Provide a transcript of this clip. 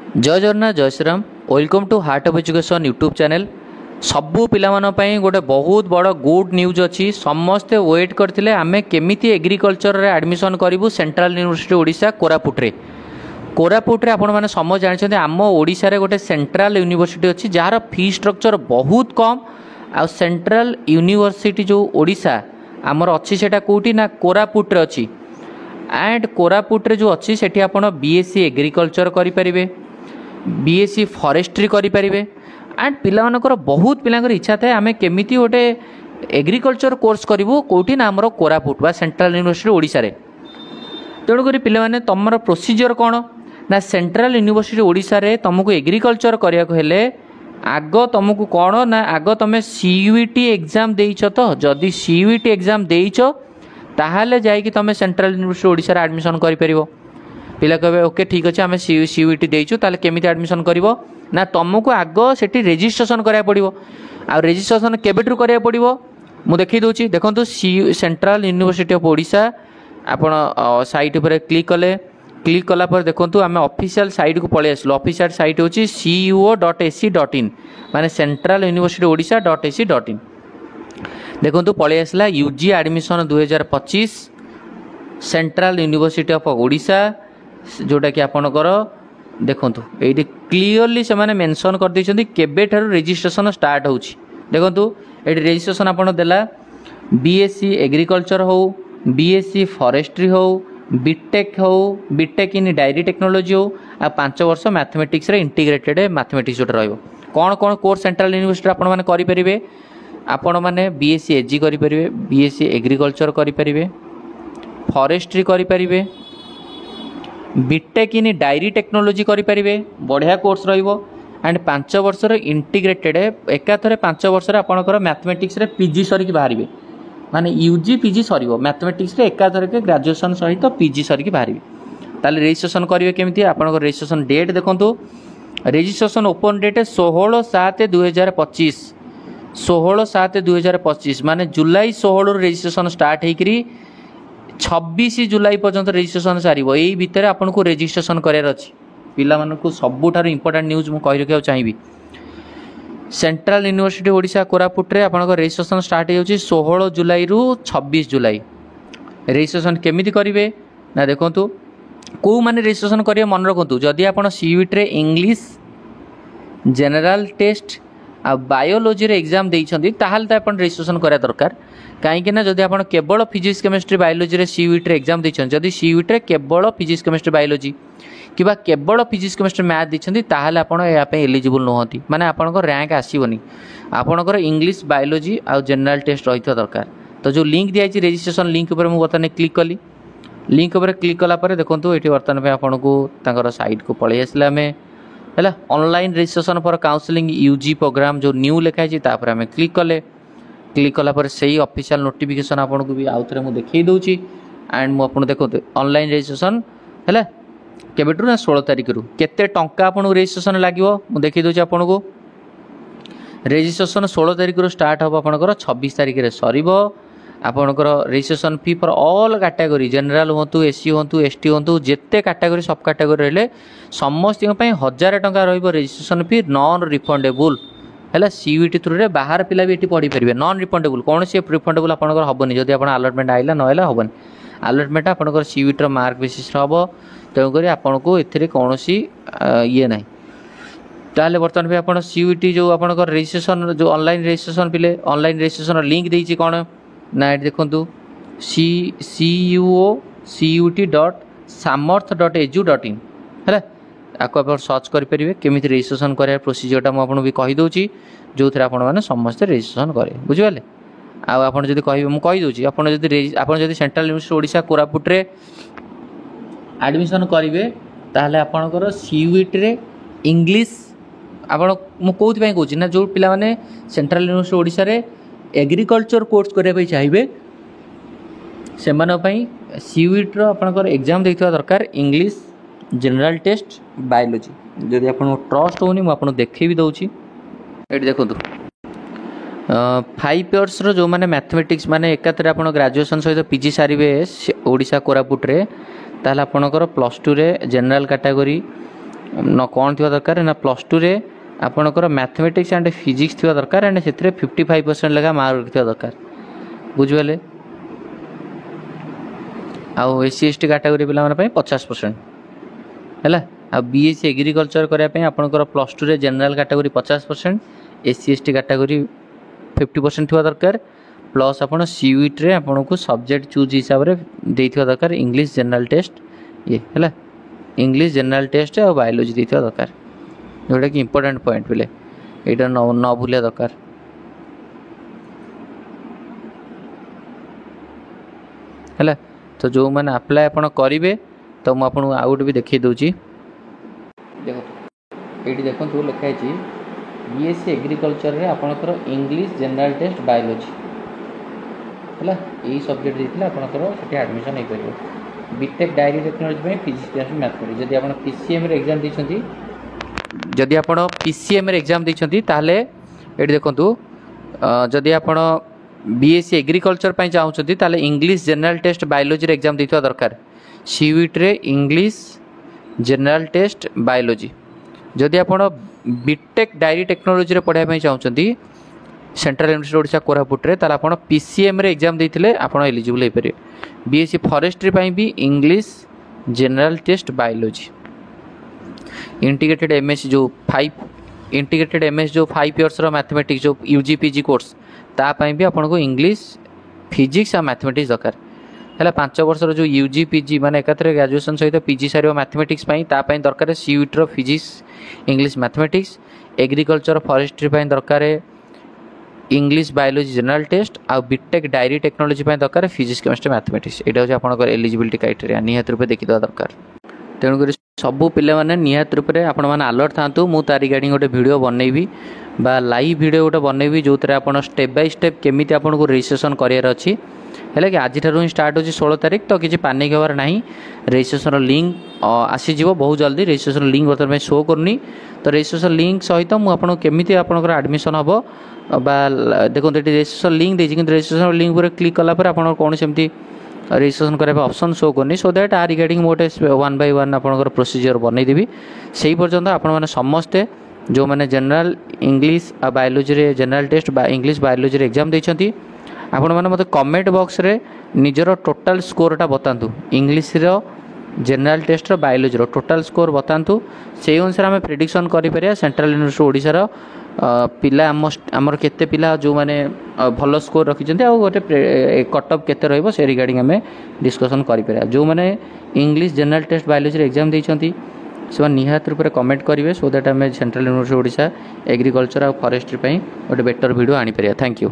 जय जगन्नाथ जय Shriram welcome to heart of education YouTube channel. सबू पिलामानपाई गोटे बहुत बड़ गुड न्यूज अच्छी। समस्ते वेट करते आमे केमिति एग्रीकल्चर रे एडमिशन करूँ सेंट्रल यूनिवर्सिटी ओडिशा कोरापुट कोरापुट आपण मैंने समझ जानते आम ओडिशा रे गोटे सेंट्रल यूनिवर्सिटी अच्छी जार फी स्ट्रक्चर बहुत कम। आ सेंट्रल यूनिवर्सिटी जो ओडिशा आमर अच्छी सेटा कोठी ना कोरापुट रे अच्छी। एंड कोरापुट रे जो अच्छी सेठी आपण बीएससी एग्रीकल्चर करि परिबे, बीएससी फॉरेस्ट्री करि परिबे। एंड पिलामानकर बहुत पिलांकर इच्छा थाए आमे केमिति गोटे एग्रीकल्चर कोर्स करिवो कोठी ना हमर कोरापुट बा सेंट्रल यूनिवर्सिटी ओडिशा रे। तेणु करी पिलामाने तमर प्रोसीजर कोन ना सेंट्रल यूनिवर्सिटी ओडिशा रे तुमको एग्रीकल्चर करिया को हेले आग तुमको कौन ना आग तुम सीयूईटी एग्जाम देइछ। तो जदि सीयूईटी एग्जाम देइछ ताहाले जाइकी तुम सेंट्रल यूनिवर्सिटी ओडिशा रे एडमिशन करि परिबो। पिला कहबे ओके ठीक अच्छे आम सीयूईटी देइछु ताले केमिति एडमिशन करिवो ना तुमको आग सेठी रेजिस्ट्रेशन करिया पड़िवो। आ रेजिस्ट्रेशन केबेटू करिया पड़िवो मु देखि दोछि। देखंतु सेंट्रल यूनिवर्सिटी ऑफ ओडिशा आपण साइट ऊपर क्लिक कला पर देखंतु आम ऑफिशियल साइट को पळे आसलो। ऑफिशियल साइट होछि cuo.ac.in माने सेंट्रल यूनिवर्सिटी ओडिशा .ac.in। देखंतु पळे आसला UG admission 2025 central university of Odisha जोटा कि आपणकर देखंतु एठी क्लियरली से माने मेंशन कर दैछन्ती केबे ठारू रजिस्ट्रेशन स्टार्ट होछि। देखंतु एठी रजिस्ट्रेशन आपण देला बीएससी एग्रीकल्चर हो, बीएससी फॉरेस्ट्री हो, बीटेक हो, बीटेक इन डायरी टेक्नोलॉजी हो, आ 5 वर्ष मैथमेटिक्स रे इंटीग्रेटेड मैथमेटिक्स जोटा रहइबो। कोन कोन कोर्स सेंट्रल यूनिवर्सिटी आपण माने करि परिबे? आपण माने बीएससी एजी करि परिबे, बीएससी एग्रीकल्चर करि परिबे, फॉरेस्ट्री करि परिबे, बीटेक इन डायरी टेक्नोलॉजी करि परिबे। बढ़िया कोर्स रहिबो। एंड 5 वर्ष रे इंटीग्रेटेड एकाथरे 5 वर्ष रे आपणकर मैथमेटिक्स रे पीजी सरिक बाहरिबे माने यूजी पीजी सरिबो मैथमेटिक्स रे एकाथरे के ग्रेजुएशन सहित पीजी सरिक बाहरिबे। ताले रजिस्ट्रेशन करिवे केमिति आपणकर रजिस्ट्रेशन डेट देखंतु। रजिस्ट्रेशन ओपन डेट 16/7/2025 16/7/2025 माने जुलाई 16 रो रजिस्ट्रेशन स्टार्ट हेकरी 26 जुलाई पर्यंत रजिस्ट्रेशन सारिबो। एई भितर आपन को रजिस्ट्रेशन करियार अछि। पिला मानन को सबुठार इंपोर्टेंट न्यूज मु कहि रखिया चाहिबी। सेंट्रल यूनिवर्सिटी ओडिशा कोरापुट रे आपन को रजिस्ट्रेशन स्टार्ट हे 16 जुलाई रु 26 जुलाई। रजिस्ट्रेशन केमिति करिवे ना देखंतु को माने रजिस्ट्रेशन करिवे मन रखंतु। जदि आपन सीयूईटी रे इंग्लिश जनरल टेस्ट आ बायोलॉजी रे एग्जाम देइछंती ताहाल त आपन रजिस्ट्रेशन करिया दरकार। कहीं ना जदि आपन केवल फिजिक्स केमिस्ट्री बायोलॉजी रे सीयूईटी रे एग्जाम देइछन, जदि सीयूईटी रे केवल फिजिक्स केमिस्ट्री बायोलॉजी किबा केवल फिजिक्स केमिस्ट्री मैथ देइछंती ताहाले आपन या पे एलिजिबल नहंती माने आपन को रैंक आसीबनी। आपन को इंग्लिश बायोलॉजी आ जनरल टेस्ट रहितो दरकार। तो जो लिंक दिया छि रजिस्ट्रेशन लिंक ऊपर मु बतने क्लिक कली। लिंक ऊपर क्लिक कला पर देखंतु एठी वर्तमान पे आपन को तांकर साइट को पळे आसला में हैला online registration for counselling UG program जो न्यू लिखा है तापर आम क्लिक कले। क्लिक कला पर सही ऑफिशियल नोटिफिकेशन आपन को भी आउथरे मु देखै दउची। एंड मु आपन देखो ऑनलाइन रजिस्ट्रेशन हैला केबेटू ना 16 तारिख रु केते टंका आपन रजिस्ट्रेशन लागिवो मु देखै दउची। आपन को रजिस्ट्रेशन 16 तारिख रु स्टार्ट हो आपनकर 26 तारिख रे सरीबो। आपनकर registration fee for all category general होंतु, एससी होंतु, एसटी होंतु, जेते कैटेगरी सब कैटेगरी रहले समस्त पई 1000 टंका रहइबो रजिस्ट्रेशन फी नॉन रिफंडेबल। हैला सीयूईटी थ्रू रे बाहर पिला भी एटी पढ़ी परिबे नॉन रिफंडेबल। कौन से रिफंडेबल आपनकर हबनी जदि आपन अलॉटमेंट आइला न आइला हबनी। अलॉटमेंट आपनकर सीयूईटी रो मार्क बेसिस रे हबो। तेणु करी आपन को एथिरे कोनोसी ये नाही। ताले वर्तमान पे आपन सीयूईटी जो आपनकर रजिस्ट्रेशन जो ऑनलाइन रजिस्ट्रेशन पिले ऑनलाइन रजिस्ट्रेशन लिंक देइछि कोन ना देखंतु cuut.samarth.edu.in हैला आको आप सर्च करि परिबे केमिति रजिस्ट्रेशन करे प्रोसीजर मु आपन भी कहि दउची जो थरे आपन माने समस्त रजिस्ट्रेशन करे बुझिबाले। आ आपन जदि कहिबे मु कहि दउची आपन जदि सेंट्रल यूनिवर्सिटी ओडिशा कोरापुट रे एडमिशन करिवे ताहले आपनकर सीयूईटी रे इंग्लिश आपन मु कोथि पय कहूची ना जो पिला माने सेंट्रल यूनिवर्सिटी ओडिशा रे एग्रीकल्चर कोर्स करे पय चाहिबे से मानो पय सीयूईटी रो आपनकर एग्जाम देइथवा दरकार इंग्लिश जनरल टेस्ट बायोलॉजी। जदि आपन ट्रस्ट होनी मु आपन देखै भी दउची। एठी देखंतु 5 इयर्स रो जो माने मैथमेटिक्स माने एकाथरे आपन ग्रेजुएशन सहित पीजी सारिबे ओडिशा कोरापुट रे ताहले आपनकर +2 रे जनरल कैटेगरी न कौन थी दरकार ना प्लस टू रे आपणकर मैथमेटिक्स एंड फिजिक्स थी दरकार एंड से 55% लेखा मार्क थी दरकार बुझे आउ S C S T category पे 50% है आ बीएससी एग्रीकल्चर करने आपंकर प्लस टू रे general category 50% S C S T category 50% थी दरकार प्लस आप सीयूईटी रे आपन को सब्जेक्ट चूज हिसाब से देथिया दरकार इंग्लिश जनरल टेस्ट ये है इंग्लिश जनरल टेस्ट और बायोलॉजी देथिया दरकार जोटा कि इंपोर्टेंट पॉइंट बोले यहाँ न भूलिया दरकार है तो जो मैंने अप्लाई आपन करेंगे तो मुझे आपको आउ गोटे भी देखी दूची देखो ये देखो लिखाई बीएससी एग्रीकल्चर रे आपनकर इंग्लिश जनरल टेस्ट बायोलॉजी है यही सब्जेक्ट देते आपंकर एडमिशन हो पार बीटेक डायरी टेक्नोलॉजी में फिजिक्स मैथमेटिक्स जदि आप पीसीएम एग्जाम देती जदि आप पीसीएम एग्जाम देती ताले ये देखूँ जदि आप बीएससी एग्रीकल्चर चाहते ताले English general test biology exam देता दरकार सीयूईटी रे इंग्लिश जनरल टेस्ट बायोलॉजी जदि आप बीटेक डायरी टेक्नोलॉजी रे पढ़ाई चाहते सेंट्रल यूनिवर्सिटी ओडिशा कोरापुट रे ताला आपण पीसीएम रे एग्जाम देथिले आपण एलिजिबल हे परिए बीएससी फॉरेस्ट्री पई भी English general test biology integrated MS जो 5 इयर्स रो मैथमेटिक्स जो यूजी पीजी कोर्स ता पई भी आपण को इंग्लिश फिजिक्स आ मैथमेटिक्स दरकार है 5 वर्ष जो यूजी पीजी माने एकाथरे ग्रेजुएशन सहित पीजी सारी मैथमेटिक्स पई ता पई दरकार सीयूईटी रो physics English mathematics agriculture forestry पई दरकार इंग्लिश बायोलॉजी जनरल टेस्ट आ बीटेक डायरी टेक्नोलॉजी दरकार फिजिक्स केमिस्ट्री मैथमेटिक्स यहाँ हूँ आपंकर एलिजिबिलिटी क्राइटेरिया निहत रूप देखीदा दरकार तेणुक सबू पे निहत रूप से आपण मैंने अलर्ट था मुझे रिगार्डिंग गोटे वीडियो बनईबी बा लाइव वीडियो गोटे बनईबी जो आप स्टेप बाय स्टेप केमी आपको रजिस्ट्रेशन करार अच्छी है कि आज ही स्टार्ट हो 16 तारीख तो किसी पानिक हबार ना रजिस्ट्रेशन लिंक आसीज बहुत जल्दी रजिस्ट्रेशन लिंक बर्तमान शो करनी तो रजिस्ट्रेशन लिंक सहित मुझे केमी आपंकर एडमिशन हम देखो ये रजिस्ट्रेशन लिंक देती कि रजिस्ट्रेशन लिंक पर क्लिक कलापर आप कौन सेमती रजिस्ट्रेशन कराया ऑप्शन शो करनी सो दैट आ रिगार्डिंग गोटे 1 by 1 आपंकर प्रोसीजर बनईदेवी से पर्यंत आपण समस्ते जो मैंने general English biology general test English biology exam देती आपण मैंने मत कमेंट बॉक्स रे निजर टोटाल स्कोरटा बतातु English general test biology total score बतातु से अनुसार आम प्रेडिक्शन करें सेंट्रल यूनिवर्सिटी ओडिशार पिला आमर केते पिला जो माने भल स्कोर रखिछन्ते आ गोटे कटअप केते रहइबो से रिगार्डिंग आम डिस्कसन करें जो माने English general test biology exam देइछन्ती से निहात रूप से कमेंट करेंगे सो दैट आम सेंट्रल यूनिवर्सिटी ओडिशा एग्रीकल्चर और फॉरेस्ट्री गोटे बेटर वीडियो आनी पारिया थैंक यू।